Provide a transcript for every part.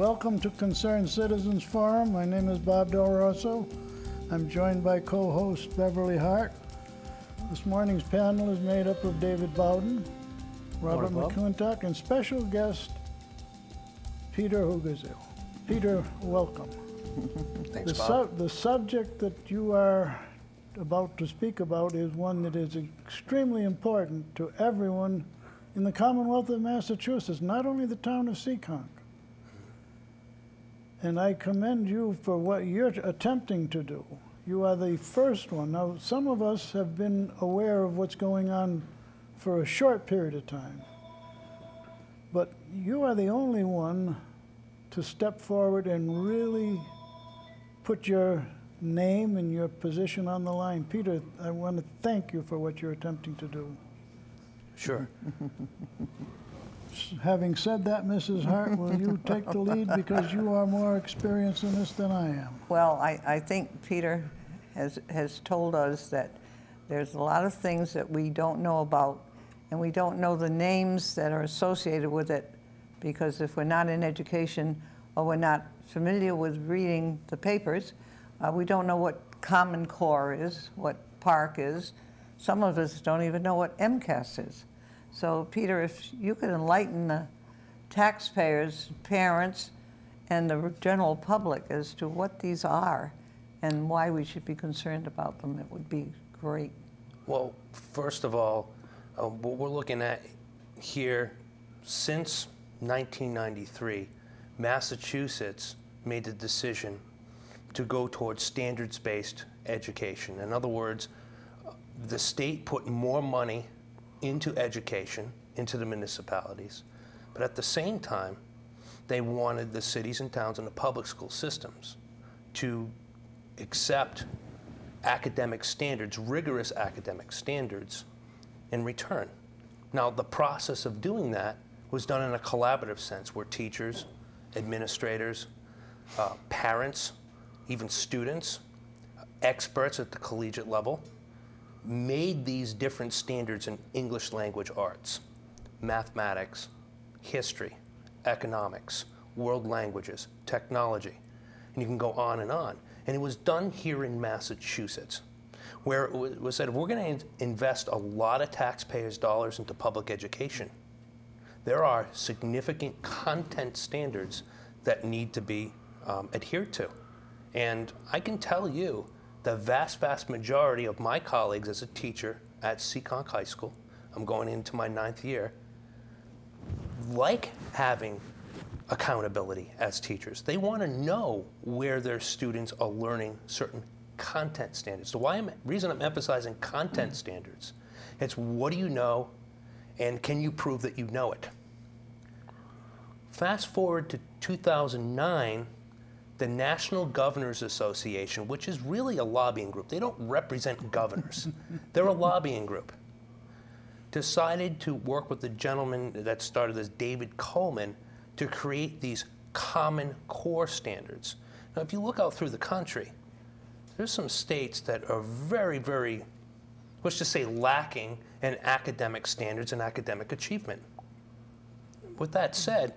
Welcome to Concerned Citizens Forum. My name is Bob Del Rosso. I'm joined by co-host Beverly Hart. This morning's panel is made up of David Bowden, Robert McClintock, and special guest Peter Hoogerzeil. Peter, welcome. Thanks, Bob. The subject that you are about to speak about is one that is extremely important to everyone in the Commonwealth of Massachusetts, not only the town of Seekonk. And I commend you for what you're attempting to do. You are the first one. Now, some of us have been aware of what's going on for a short period of time, but you are the only one to step forward and really put your name and your position on the line. Peter, I want to thank you for what you're attempting to do. Sure. Having said that, Mrs. Hart, will you take the lead because you are more experienced in this than I am? Well, I think Peter has told us that there's a lot of things that we don't know about, and we don't know the names that are associated with it, because if we're not in education or we're not familiar with reading the papers, we don't know what Common Core is, what PARC is. Some of us don't even know what MCAS is. So, Peter, if you could enlighten the taxpayers, parents, and the general public as to what these are and why we should be concerned about them, it would be great. Well, first of all, what we're looking at here, since 1993, Massachusetts made the decision to go towards standards-based education. In other words, the state put more money into education, into the municipalities, but at the same time, they wanted the cities and towns and the public school systems to accept academic standards, rigorous academic standards, in return. Now, the process of doing that was done in a collaborative sense where teachers, administrators, parents, even students, experts at the collegiate level, made these different standards in English language arts, mathematics, history, economics, world languages, technology, and you can go on. And it was done here in Massachusetts, where it was said, if we're going to invest a lot of taxpayers' dollars into public education, there are significant content standards that need to be adhered to. And I can tell you, the vast, vast majority of my colleagues as a teacher at Seekonk High School, I'm going into my 9th year, like having accountability as teachers. They want to know where their students are learning certain content standards. The reason I'm emphasizing content standards, it's what do you know and can you prove that you know it? Fast forward to 2009, the National Governors Association, which is really a lobbying group, they don't represent governors, they're a lobbying group, decided to work with the gentleman that started this, David Coleman, to create these Common Core standards. Now, if you look out through the country, there's some states that are very, very, let's just say, lacking in academic standards and academic achievement. With that said,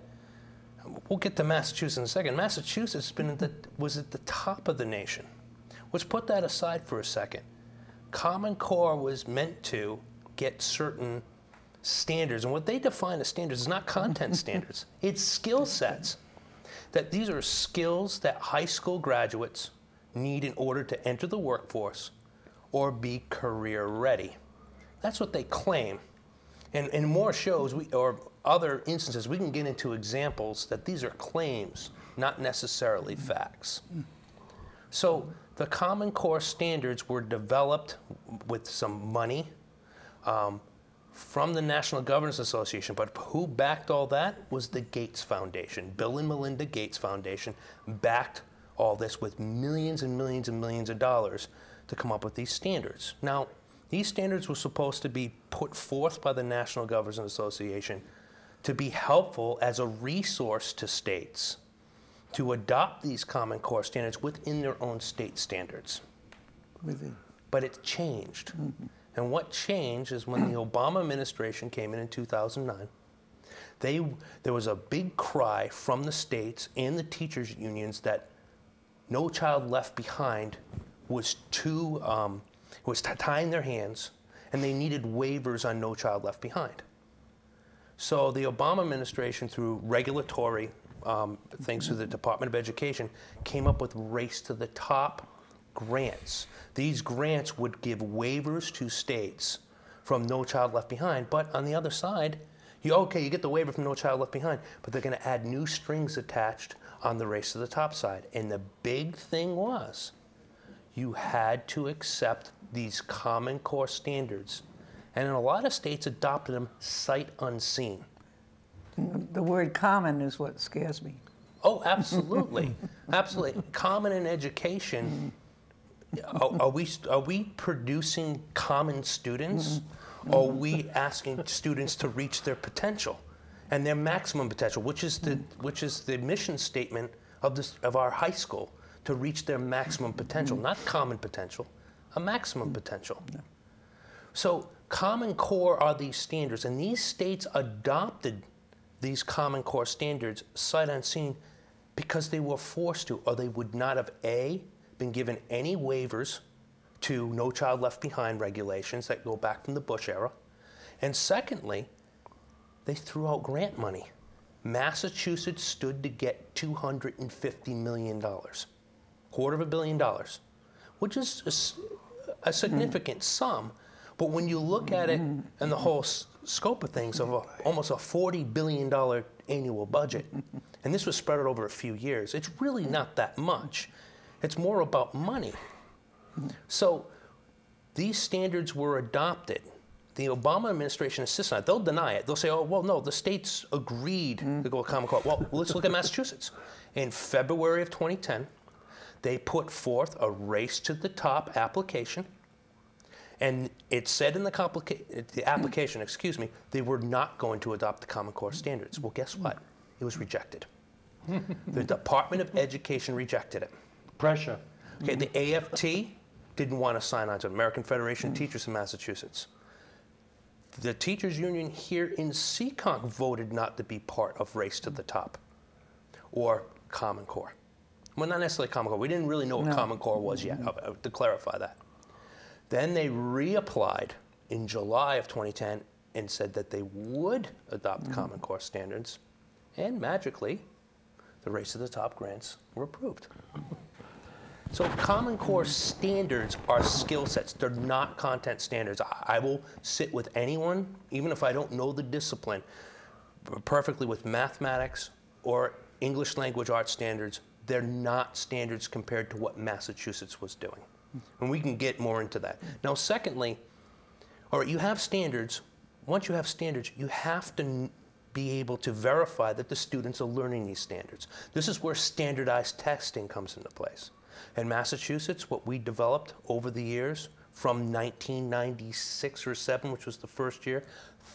we'll get to Massachusetts in a second. Massachusetts was at the top of the nation. Let's put that aside for a second. Common Core was meant to get certain standards, and what they define as standards is not content standards. It's skill sets. That these are skills that high school graduates need in order to enter the workforce or be career ready. That's what they claim. And in more shows, or other instances, we can get into examples that these are claims, not necessarily facts. So the Common Core standards were developed with some money from the National Governors Association, but who backed all that was the Gates Foundation. Bill and Melinda Gates Foundation backed all this with millions and millions and millions of dollars to come up with these standards. Now, these standards were supposed to be put forth by the National Governors Association to be helpful as a resource to states to adopt these Common Core standards within their own state standards. But it changed. And what changed is when the Obama administration came in 2009, There was a big cry from the states and the teachers' unions that No Child Left Behind was tying their hands, and they needed waivers on No Child Left Behind. So the Obama administration, through regulatory things through the Department of Education, came up with Race to the Top grants. These grants would give waivers to states from No Child Left Behind, but on the other side, you get the waiver from No Child Left Behind, but they're going to add new strings attached on the Race to the Top side. And the big thing was, you had to accept these Common Core standards. And a lot of states adopted them sight unseen. The word common is what scares me. Oh, absolutely. Absolutely. Common in education, are we producing common students? Or are we asking students to reach their potential and their maximum potential, which is the mission statement of our high school, to reach their maximum potential, not common potential, a maximum potential. So Common Core are these standards, and these states adopted these Common Core standards sight unseen because they were forced to, or they would not have A, been given any waivers to No Child Left Behind regulations that go back from the Bush era, and secondly, they threw out grant money. Massachusetts stood to get $250 million, $250 million, which is a significant sum. But when you look at it in the whole scope of things, of almost a $40 billion annual budget, and this was spread out over a few years, it's really not that much. It's more about money. So these standards were adopted. The Obama administration insists on it. They'll deny it. They'll say, oh, well, no, the states agreed to go with Common Core. Well, let's look at Massachusetts. In February of 2010, they put forth a Race to the Top application. And it said in the application, they were not going to adopt the Common Core standards. Well, guess what? It was rejected. The Department of Education rejected it. Pressure. Okay, the AFT didn't want to sign on to it, American Federation of Teachers in Massachusetts. The teachers union here in Seekonk voted not to be part of Race to the Top or Common Core. Well, not necessarily Common Core. We didn't really know what Common Core was yet, to clarify that. Then they reapplied in July of 2010 and said that they would adopt Common Core standards, and magically, the Race to the Top grants were approved. So Common Core standards are skill sets. They're not content standards. I will sit with anyone, even if I don't know the discipline, perfectly with mathematics or English language arts standards. They're not standards compared to what Massachusetts was doing. And we can get more into that. Now, secondly, all right, you have standards. Once you have standards, you have to be able to verify that the students are learning these standards. This is where standardized testing comes into place. In Massachusetts, what we developed over the years from 1996 or 7, which was the first year,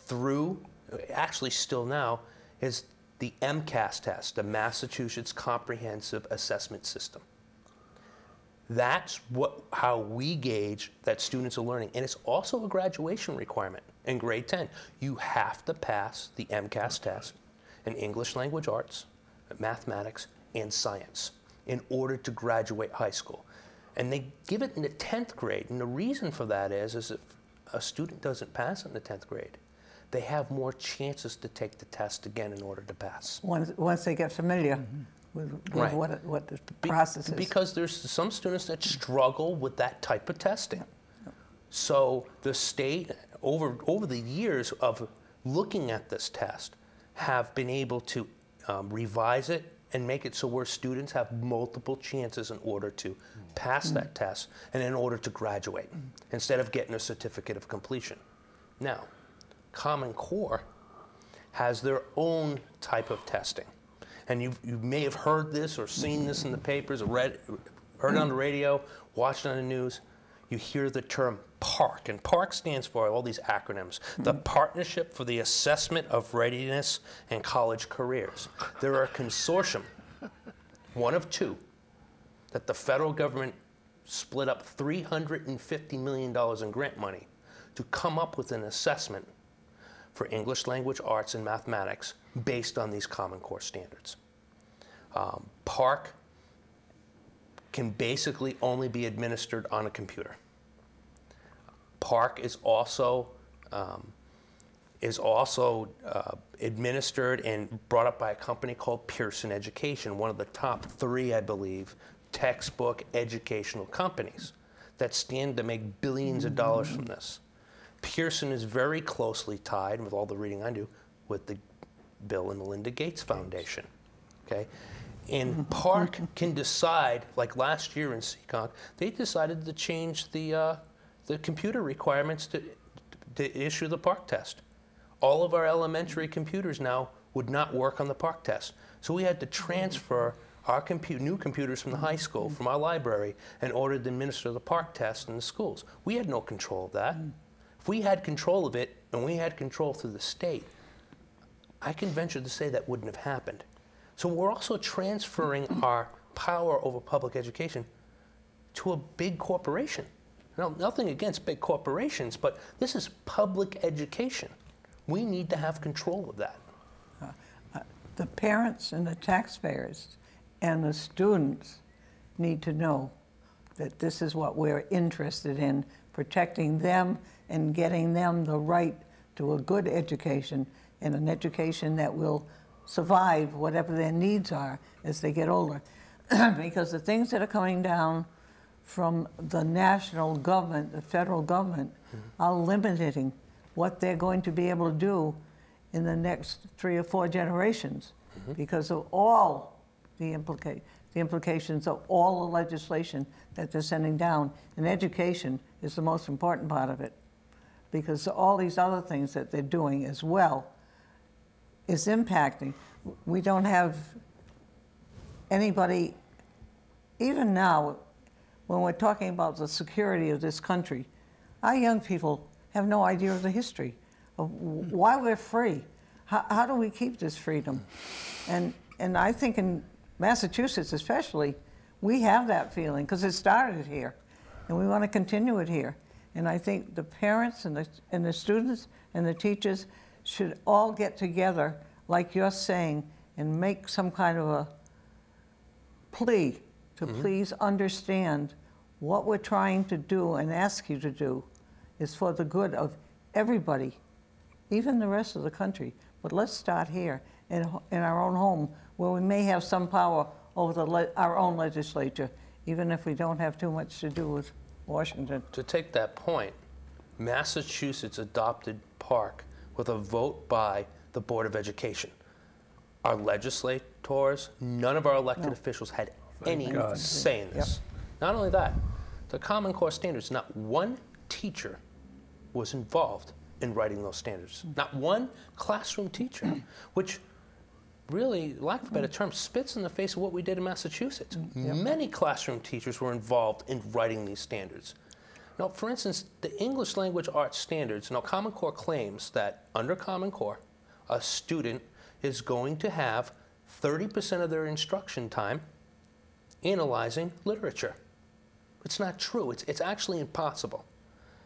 through, actually still now, is the MCAS test, the Massachusetts Comprehensive Assessment System. That's how we gauge that students are learning. And it's also a graduation requirement in grade 10. You have to pass the MCAS test in English language arts, mathematics, and science in order to graduate high school. And they give it in the 10th grade. And the reason for that is if a student doesn't pass in the 10th grade, they have more chances to take the test again in order to pass. Once they get familiar with Right. what the process is. Because there's some students that struggle with that type of testing. So the state, over the years of looking at this test, have been able to revise it and make it so where students have multiple chances in order to pass that test and in order to graduate, instead of getting a certificate of completion. Now, Common Core has their own type of testing. And you may have heard this or seen this in the papers, or heard it on the radio, watched it on the news. You hear the term PARC, and PARC stands for all these acronyms. The Partnership for the Assessment of Readiness and College Careers. They're a consortium, one of two, that the federal government split up $350 million in grant money to come up with an assessment for English language arts and mathematics based on these Common Core standards. PARCC can basically only be administered on a computer. PARCC is also administered and brought up by a company called Pearson Education, one of the top 3, I believe, textbook educational companies that stand to make billions of dollars from this. Pearson is very closely tied, with all the reading I do, with the Bill and Melinda Gates Foundation. Okay? And PARCC can decide, like last year in Seekonk, they decided to change the computer requirements to issue the PARCC test. All of our elementary computers now would not work on the PARCC test. So we had to transfer our new computers from the high school, from our library, in order to administer the PARCC test in the schools. We had no control of that. If we had control of it, and we had control through the state, I can venture to say that wouldn't have happened. So we're also transferring our power over public education to a big corporation. Now, nothing against big corporations, but this is public education. We need to have control of that. The parents and the taxpayers and the students need to know that this is what we're interested in, protecting them and getting them the right to a good education, and an education that will survive whatever their needs are as they get older. Because the things that are coming down from the national government, the federal government, are limiting what they're going to be able to do in the next 3 or 4 generations, because of all the implications of all the legislation that they're sending down. And education is the most important part of it, because all these other things that they're doing as well is impacting. We don't have anybody, even now, when we're talking about the security of this country, our young people have no idea of the history of why we're free. How do we keep this freedom? And I think in Massachusetts especially, we have that feeling because it started here, and we want to continue it here. And I think the parents and the students and the teachers should all get together, like you're saying, and make some kind of a plea to please understand what we're trying to do and ask you to do is for the good of everybody, even the rest of the country. But let's start here in our own home, where we may have some power over our own legislature, even if we don't have too much to do with Washington. To take that point, Massachusetts adopted PARCC with a vote by the Board of Education. Our legislators, none of our elected officials had any say in this. Not only that, the Common Core standards, not one teacher was involved in writing those standards. Not one classroom teacher, which really, lack of a better term, spits in the face of what we did in Massachusetts. Many classroom teachers were involved in writing these standards. Now, for instance, the English language arts standards, now Common Core claims that under Common Core, a student is going to have 30% of their instruction time analyzing literature. It's not true. It's actually impossible.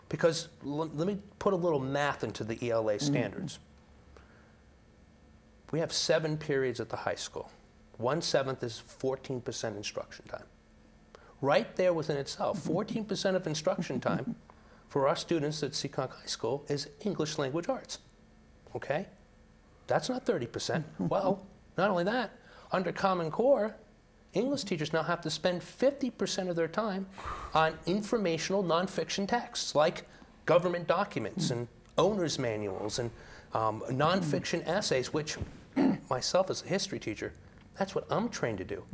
Because let me put a little math into the ELA standards. We have 7 periods at the high school. 1/7 is 14% instruction time. Right there within itself, 14% of instruction time for our students at Seekonk High School is English language arts. Okay? That's not 30%. Well, not only that, under Common Core, English teachers now have to spend 50% of their time on informational nonfiction texts like government documents and owner's manuals and nonfiction essays, which myself as a history teacher, that's what I'm trained to do.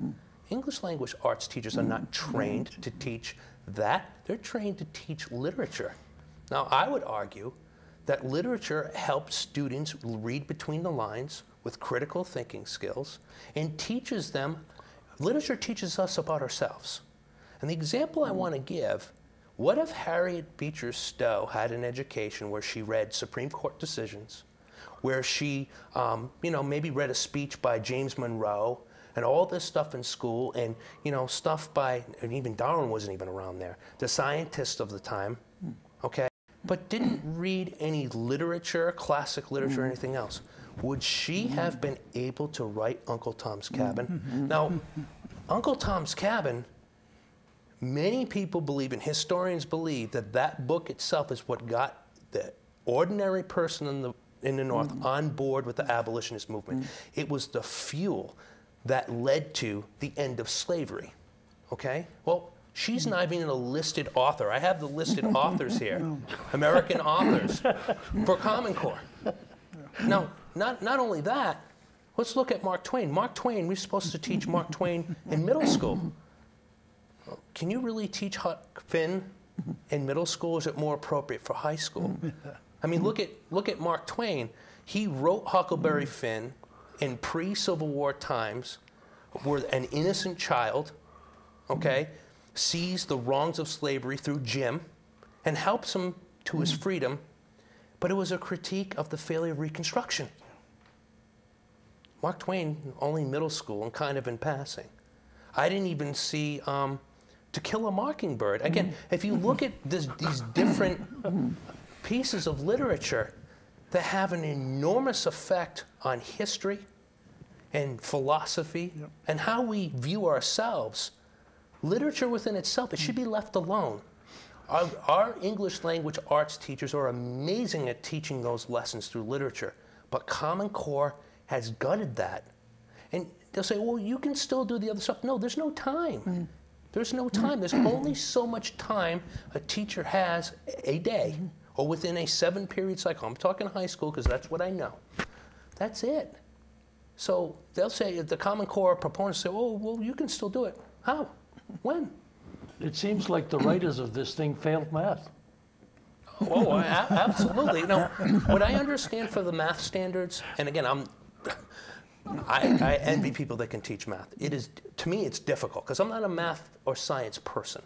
English language arts teachers are not trained to teach that. They're trained to teach literature. Now, I would argue that literature helps students read between the lines with critical thinking skills and teaches them. Literature teaches us about ourselves. And the example I want to give, what if Harriet Beecher Stowe had an education where she read Supreme Court decisions, where she maybe read a speech by James Monroe and all this stuff in school, and stuff by, and even Darwin wasn't even around there, the scientists of the time, okay? but didn't read any literature, classic literature, or anything else, would she have been able to write Uncle Tom's Cabin? Now, Uncle Tom's Cabin, many people believe, and historians believe, that that book itself is what got the ordinary person in the North on board with the abolitionist movement. It was the fuel that led to the end of slavery, okay? Well, she's not even a listed author. I have the listed authors here, American authors for Common Core. Now, not only that, let's look at Mark Twain. Mark Twain, we're supposed to teach Mark Twain in middle school. Can you really teach Huck Finn in middle school? Is it more appropriate for high school? I mean, look at Mark Twain. He wrote Huckleberry Finn in pre-Civil War times, where an innocent child, okay, sees the wrongs of slavery through Jim and helps him to his freedom, but it was a critique of the failure of Reconstruction. Mark Twain, only middle school and kind of in passing. I didn't even see To Kill a Mockingbird. Again, if you look at these different pieces of literature that have an enormous effect on history and philosophy and how we view ourselves, literature within itself, it should be left alone. Our English language arts teachers are amazing at teaching those lessons through literature, but Common Core has gutted that. And they'll say, well, you can still do the other stuff. No, there's no time. There's no time. There's only so much time a teacher has a day or within a 7-period cycle. I'm talking high school because that's what I know. That's it. So they'll say, the Common Core proponents say, oh, well, you can still do it. How? When? It seems like the writers of this thing failed math. Oh, absolutely. Now, what I understand for the math standards, and again, I envy people that can teach math. It is, to me, it's difficult because I'm not a math or science person.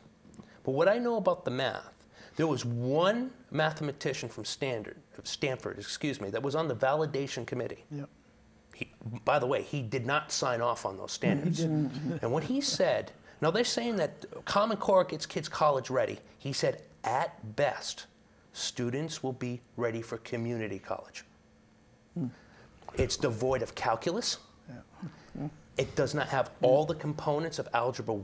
But what I know about the math, there was one mathematician from Stanford, that was on the validation committee. Yep. By the way, he did not sign off on those standards. And what he said, now they're saying that Common Core gets kids college ready. He said, at best, students will be ready for community college. It's devoid of calculus. It does not have all the components of algebra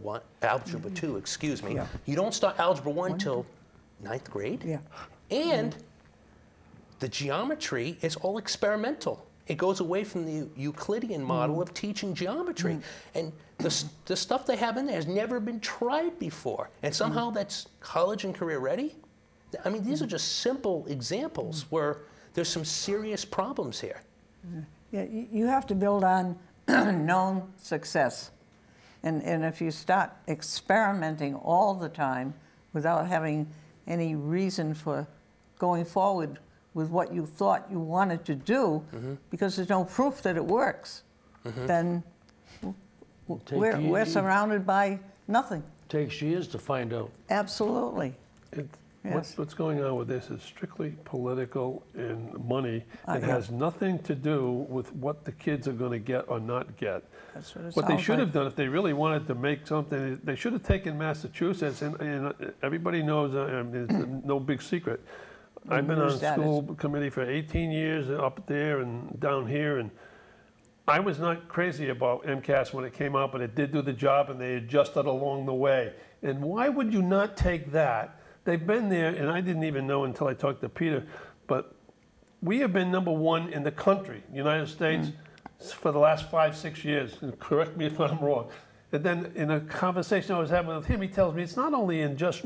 2, excuse me. You don't start algebra 1 till 9th grade. And the geometry is all experimental. It goes away from the Euclidean model of teaching geometry. And the stuff they have in there has never been tried before. And somehow that's college and career ready? I mean, these are just simple examples where there's some serious problems here. Yeah, you have to build on known success. And if you start experimenting all the time without having any reason for going forward with what you thought you wanted to do, because there's no proof that it works, then we're surrounded by nothing. Takes years to find out. Absolutely. What's going on with this is strictly political and money. It has nothing to do with what the kids are going to get or not get. That's what it What they sounds should like. have done, if they really wanted to make something, they should have taken Massachusetts, and everybody knows, it's no big secret. I've been on school committee for 18 years up there and down here, and I was not crazy about MCAS when it came out, but it did do the job, and they adjusted along the way. And why would you not take that? They've been there, and I didn't even know until I talked to Peter, but we have been #1 in the country, United States, for the last 5-6 years. And correct me if I'm wrong. And then in a conversation I was having with him, he tells me it's not only in just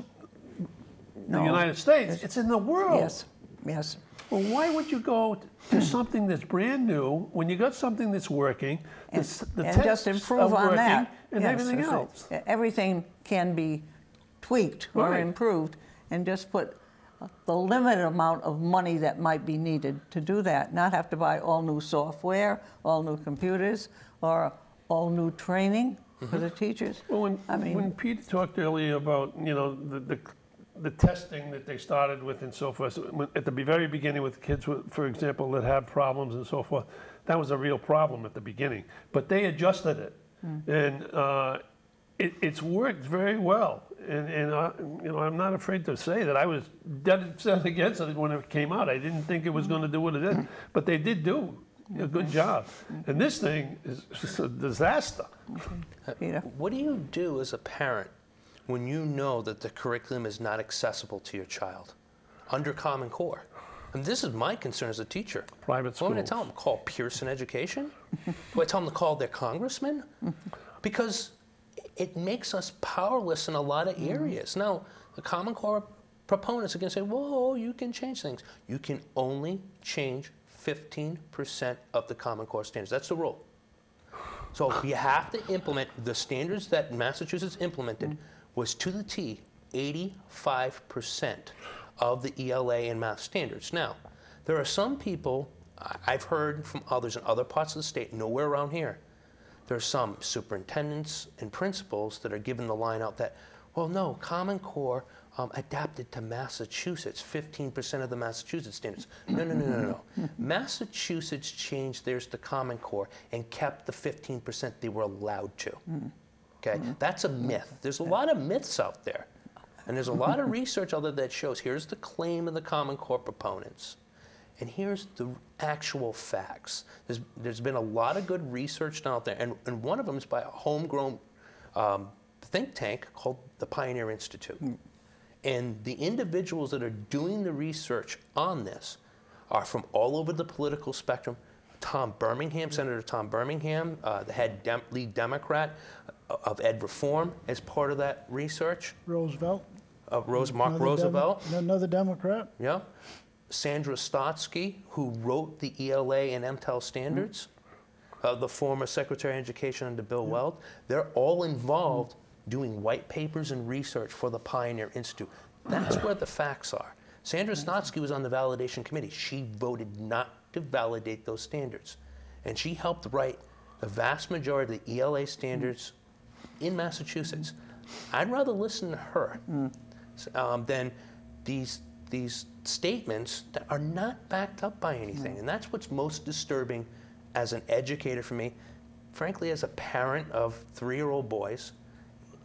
the United States, it's in the world. Yes, yes. Well, why would you go to something that's brand new when you got something that's working, And the just improve on that. and Yes, everything that's right. else? Everything can be tweaked or Right. improved, and just put the limited amount of money that might be needed to do that. Not have to buy all new software, all new computers, or all new training for the teachers. Well, when Pete talked earlier about, you know, the testing that they started with and so forth, at the very beginning with kids, for example, that have problems and so forth, that was a real problem at the beginning. But they adjusted it, and it's worked very well. you know, I'm not afraid to say that I was dead set against it when it came out. I didn't think it was going to do what it did, but they did do a good job. And this thing is a disaster. Peter? What do you do as a parent when you know that the curriculum is not accessible to your child under Common Core? And this is my concern as a teacher. Private So I'm going schools. to tell them, call Pearson Education? Do I tell them to call their congressman? Because it makes us powerless in a lot of areas. Now, the Common Core proponents are going to say, whoa, you can change things. You can only change 15% of the Common Core standards. That's the rule. So you have to implement the standards that Massachusetts implemented was to the T 85% of the ELA and math standards. Now, there are some people, I've heard from others in other parts of the state, nowhere around here, there are some superintendents and principals that are giving the line out that, well, no, Common Core adapted to Massachusetts, 15% of the Massachusetts standards. No. Massachusetts changed theirs to Common Core and kept the 15% they were allowed to. Okay, that's a myth. There's a lot of myths out there. And there's a lot of research out there that shows here's the claim of the Common Core proponents, and here's the actual facts. There's been a lot of good research done out there, and one of them is by a homegrown think tank called the Pioneer Institute. And the individuals that are doing the research on this are from all over the political spectrum. Tom Birmingham, Senator Tom Birmingham, the head lead Democrat of Ed Reform, as part of that research. Roosevelt. Mark Roosevelt. Another Democrat. Yeah. Sandra Stotsky, who wrote the ELA and MTEL standards, the former Secretary of Education under Bill Weld. They're all involved doing white papers and research for the Pioneer Institute. That's where the facts are. Sandra Stotsky was on the validation committee. She voted not to validate those standards. And she helped write the vast majority of the ELA standards in Massachusetts. I'd rather listen to her than these statements that are not backed up by anything. And that's what's most disturbing as an educator for me, frankly, as a parent of 3-year-old boys,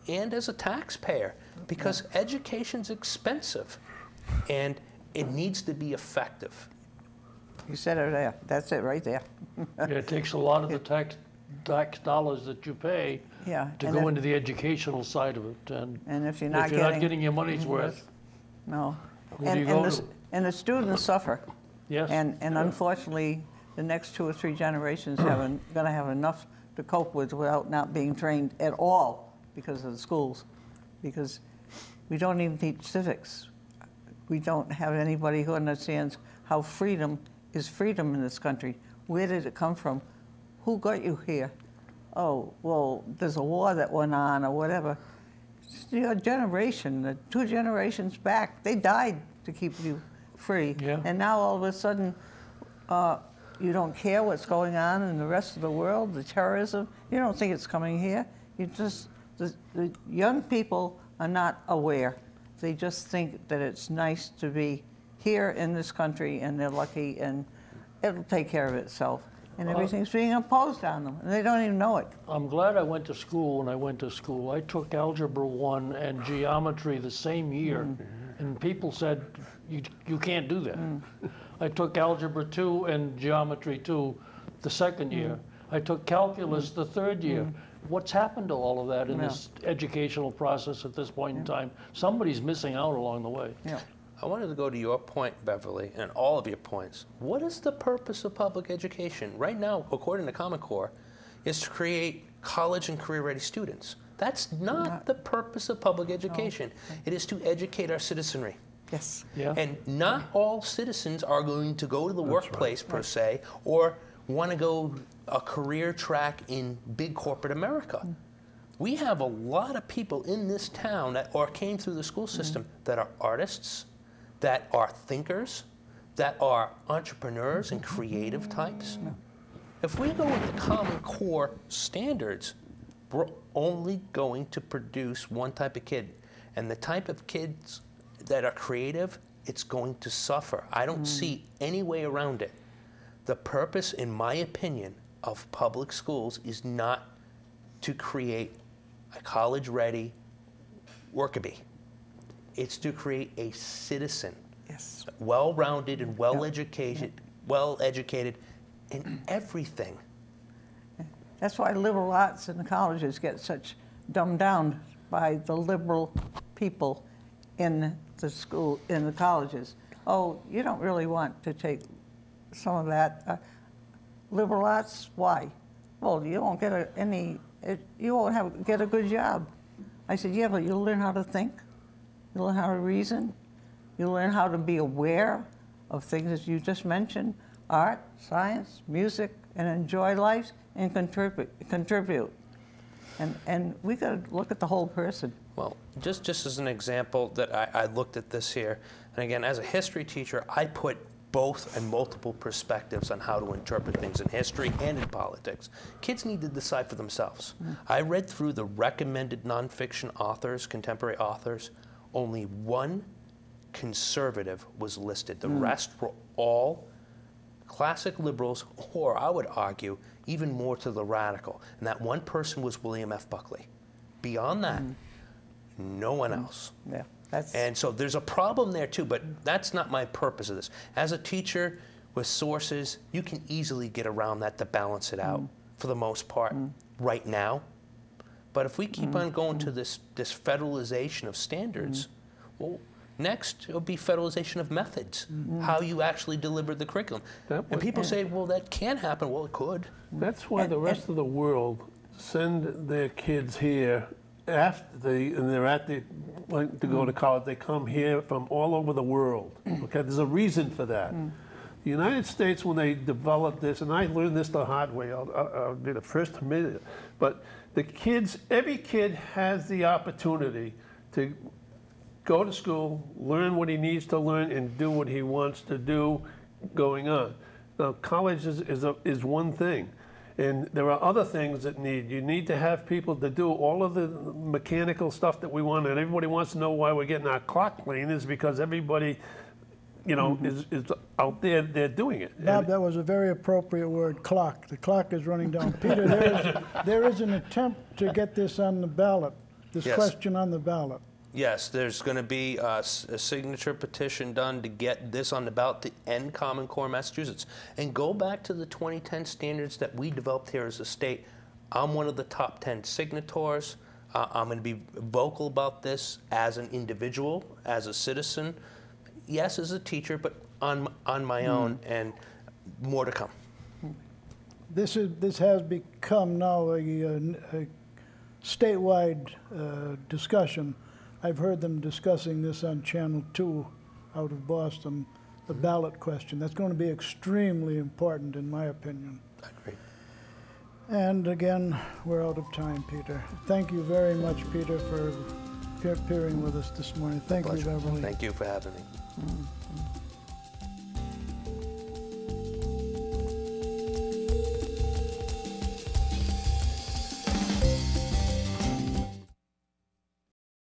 and as a taxpayer, because education's expensive and it needs to be effective. You said it there. That's it right there. Yeah, it takes a lot of the tax dollars that you pay Yeah, to and go if- into the educational side of it. And if you're if not you're not getting your money's worth, no. Who do you go to? And the students suffer. yes. And unfortunately, the next 2 or 3 generations going to have enough to cope with without not being trained at all because of the schools. Because we don't even teach civics. We don't have anybody who understands how freedom is freedom in this country. Where did it come from? Who got you here? Oh, well, there's a war that went on or whatever. It's your generation, the 2 generations back, they died to keep you free. Yeah. And now all of a sudden, you don't care what's going on in the rest of the world, the terrorism. You don't think it's coming here. You just, the young people are not aware. They just think that it's nice to be here in this country and they're lucky and it'll take care of itself. And everything's being imposed on them and they don't even know it. I'm glad I went to school when I went to school. I took Algebra 1 and Geometry the same year, and people said, you can't do that. I took Algebra 2 and Geometry 2 the second year. I took Calculus the third year. What's happened to all of that in this educational process at this point in time? Somebody's missing out along the way. Yeah. I wanted to go to your point, Beverly, and all of your points. What is the purpose of public education? Right now, according to Common Core, is to create college and career-ready students. That's not the purpose of public education. It is to educate our citizenry. Yes. Yeah. And not all citizens are going to go to the workplace, per se, or want to go a career track in big corporate America. We have a lot of people in this town that came through the school system that are artists, that are thinkers, that are entrepreneurs and creative types. If we go with the Common Core standards, we're only going to produce one type of kid. And the type of kids that are creative, it's going to suffer. I don't see any way around it. The purpose, in my opinion, of public schools is not to create a college-ready worker bee. It's to create a citizen, Yes. well-rounded and well-educated in everything. That's why liberal arts in the colleges get such dumbed down by the liberal people in the school, in the colleges. Oh, you don't really want to take some of that. Liberal arts, why? Well, you won't get you won't get a good job. I said, yeah, but you'll learn how to think. You'll learn how to reason. You'll learn how to be aware of things that you just mentioned, art, science, music, and enjoy life and contribute. And we got to look at the whole person. Well, just as an example that I looked at this here, and again, as a history teacher, I put both and multiple perspectives on how to interpret things in history and in politics. Kids need to decide for themselves. I read through the recommended nonfiction authors, contemporary authors. Only one conservative was listed. The rest were all classic liberals, or I would argue, even more to the radical. And that one person was William F. Buckley. Beyond that, no one else. Yeah, and so there's a problem there too, but that's not my purpose of this. As a teacher with sources, you can easily get around that to balance it out for the most part right now. But if we keep on going to this federalization of standards, well, next it'll be federalization of methods, how you actually deliver the curriculum. And people say, well, that can't happen. Well, it could. That's why the rest of the world send their kids here after they're at the, like, to go to college. They come here from all over the world. Okay, there's a reason for that. The United States, when they developed this, and I learned this the hard way, I'll be the first to admit it, but the kids, every kid has the opportunity to go to school, learn what he needs to learn, and do what he wants to do going on. Now, college is one thing, and there are other things that you need to have people to do all of the mechanical stuff that we want, and everybody wants to know why we're getting our clock clean is because everybody, you know, is out there, they're doing it. Bob, that was a very appropriate word, clock. The clock is running down. Peter, there is an attempt to get this on the ballot, this question on the ballot. Yes, there's going to be a signature petition done to get this on the ballot to end Common Core in Massachusetts. And go back to the 2010 standards that we developed here as a state. I'm one of the top 10 signatories. I'm going to be vocal about this as an individual, as a citizen, yes, as a teacher, but on my own, and more to come. This has become now a statewide discussion. I've heard them discussing this on Channel 2 out of Boston, the ballot question. That's going to be extremely important, in my opinion. I agree. And again, we're out of time, Peter. Thank you very much, Peter, for appearing with us this morning. Thank you, Beverly. Thank you for having me.